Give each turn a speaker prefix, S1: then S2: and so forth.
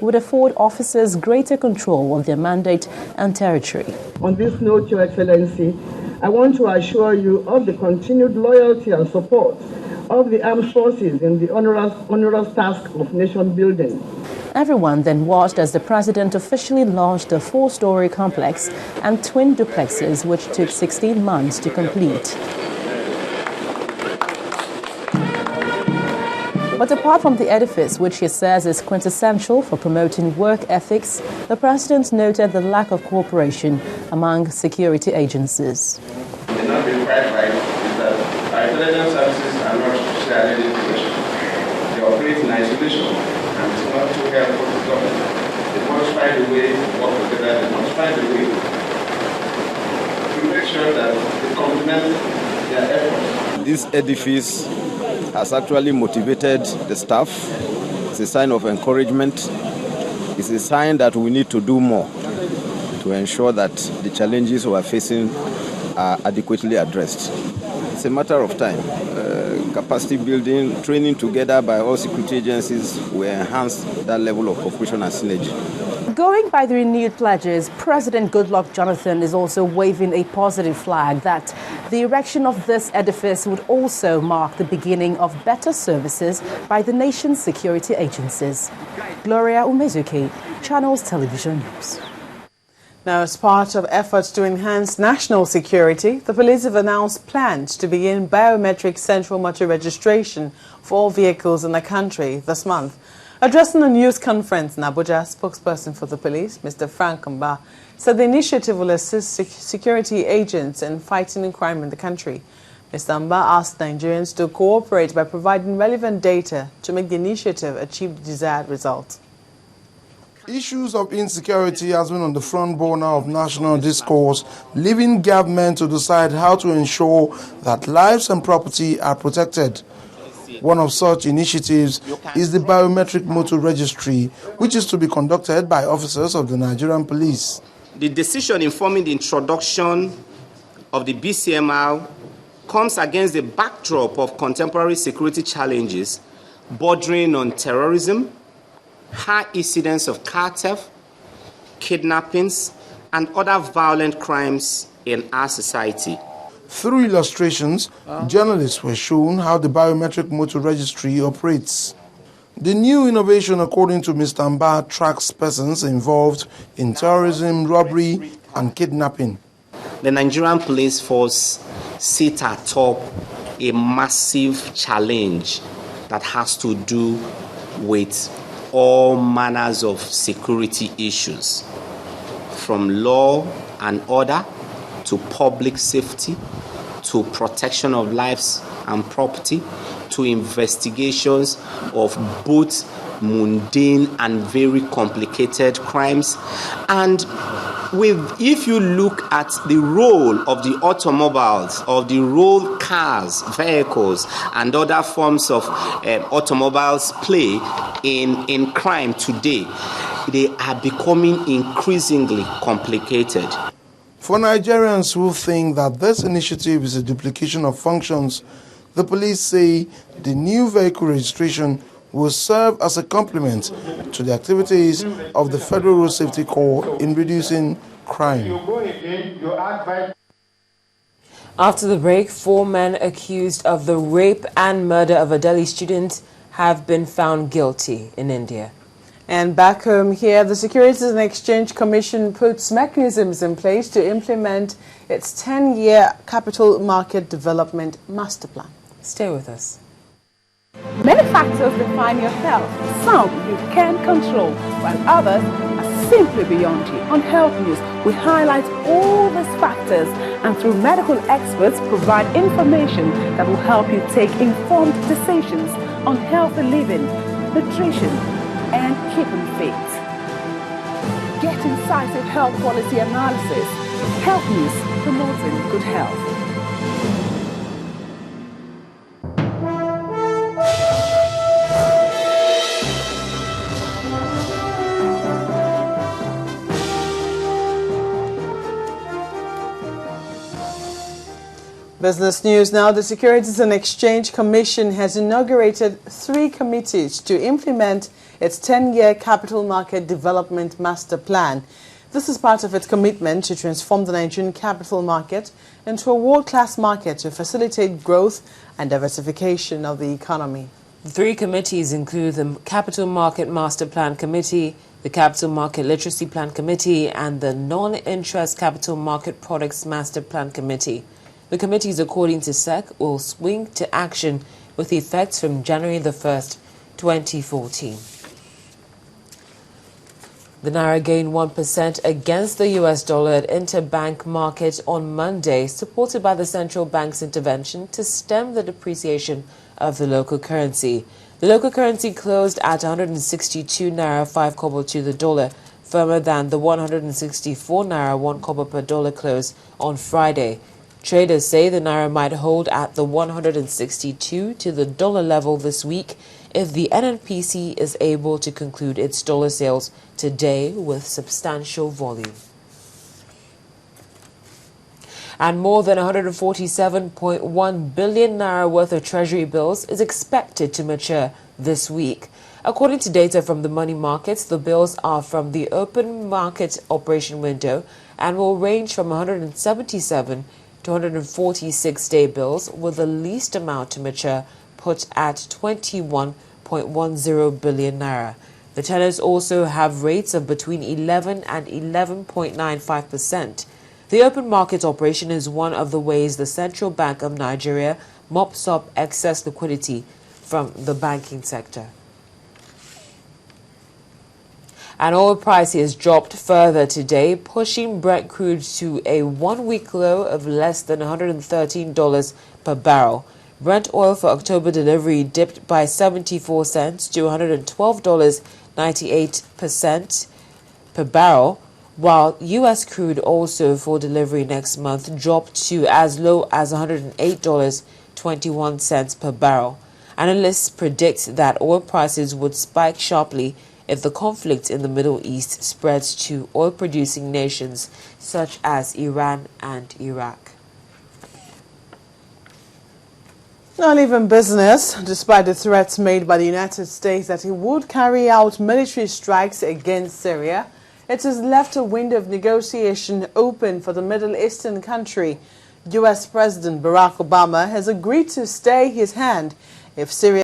S1: would afford officers greater control of their mandate and territory.
S2: On this note, Your Excellency, I want to assure you of the continued loyalty and support of the armed forces in the onerous task of nation building.
S1: Everyone then watched as the president officially launched the 4-story complex and twin duplexes, which took 16 months to complete. But apart from the edifice, which he says is quintessential for promoting work ethics, the president noted the lack of cooperation among security agencies.
S3: It may not be quite right is that our intelligence services are not sharing information. They operate in isolation, and it's not too helpful to government. They must find a way to work together. They must find a way to make sure that they complement their efforts.
S4: This edifice has actually motivated the staff. It's a sign of encouragement. It's a sign that we need to do more to ensure that the challenges we are facing are adequately addressed. It's a matter of time. Capacity building, training together by all security agencies will enhance that level of cooperation and synergy.
S1: Going by the renewed pledges, President Goodluck Jonathan is also waving a positive flag that the erection of this edifice would also mark the beginning of better services by the nation's security agencies. Gloria Umezuke, Channels Television News.
S5: Now, as part of efforts to enhance national security, the police have announced plans to begin biometric central motor registration for all vehicles in the country this month. Addressing a news conference in Abuja, spokesperson for the police, Mr. Frank Mba, said the initiative will assist security agents in fighting crime in the country. Mr. Mba asked Nigerians to cooperate by providing relevant data to make the initiative achieve the desired results.
S6: Issues of insecurity has been on the front burner of national discourse, leaving government to decide how to ensure that lives and property are protected. One of such initiatives is the biometric motor registry, which is to be conducted by officers of the Nigerian police.
S7: The decision informing the introduction of the BCMR comes against the backdrop of contemporary security challenges bordering on terrorism, high incidence of car theft, kidnappings, and other violent crimes in our society.
S6: Through illustrations, journalists were shown how the biometric motor registry operates. The new innovation, according to Mr. Mba, tracks persons involved in terrorism, robbery, and kidnapping.
S7: The Nigerian police force sit atop a massive challenge that has to do with all manners of security issues, from law and order to public safety, to protection of lives and property, to investigations of both mundane and very complicated crimes. And if you look at the role of the automobiles, of the role cars, vehicles, and other forms of automobiles play in crime today, they are becoming increasingly complicated.
S6: For Nigerians who think that this initiative is a duplication of functions, the police say the new vehicle registration will serve as a complement to the activities of the Federal Road Safety Corps in reducing crime.
S8: After the break, 4 men accused of the rape and murder of a Delhi student have been found guilty in India.
S5: And back home here, the Securities and Exchange Commission puts mechanisms in place to implement its 10-year Capital Market Development Master Plan.
S8: Stay with us.
S9: Many factors define your health. Some you can control, while others are simply beyond you. On Health News, we highlight all these factors and through medical experts provide information that will help you take informed decisions on healthy living, nutrition, and keeping fit. Get incisive health policy analysis. Health News, promoting good health.
S5: Business news now. The Securities and Exchange Commission has inaugurated 3 committees to implement its 10-year Capital Market Development Master Plan. This is part of its commitment to transform the Nigerian capital market into a world-class market to facilitate growth and diversification of the economy.
S8: The 3 committees include the Capital Market Master Plan Committee, the Capital Market Literacy Plan Committee, and the Non-Interest Capital Market Products Master Plan Committee. The committees, according to SEC, will swing to action with effects from January the 1st, 2014. The Naira gained 1% against the US dollar at interbank market on Monday, supported by the central bank's intervention to stem the depreciation of the local currency. The local currency closed at 162 Naira 5 kobo to the dollar, firmer than the 164 Naira 1 kobo per dollar close on Friday. Traders say the Naira might hold at the 162 to the dollar level this week if the NNPC is able to conclude its dollar sales today with substantial volume. And more than 147.1 billion Naira worth of treasury bills is expected to mature this week. According to data from the money markets, the bills are from the open market operation window and will range from 177 to 146-day bills, with the least amount to mature put at 21.10 billion Naira. The tenors also have rates of between 11 and 11.95%. The open market operation is one of the ways the Central Bank of Nigeria mops up excess liquidity from the banking sector. And oil prices dropped further today, pushing Brent crude to a one-week low of less than $113 per barrel. Brent oil for October delivery dipped by 74 cents to $112.98 per barrel, while U.S. crude also for delivery next month dropped to as low as $108.21 per barrel. Analysts predict that oil prices would spike sharply if the conflict in the Middle East spreads to oil-producing nations such as Iran and Iraq.
S5: Not even business, despite the threats made by the United States that it would carry out military strikes against Syria, it has left a window of negotiation open for the Middle Eastern country. U.S. President Barack Obama has agreed to stay his hand if Syria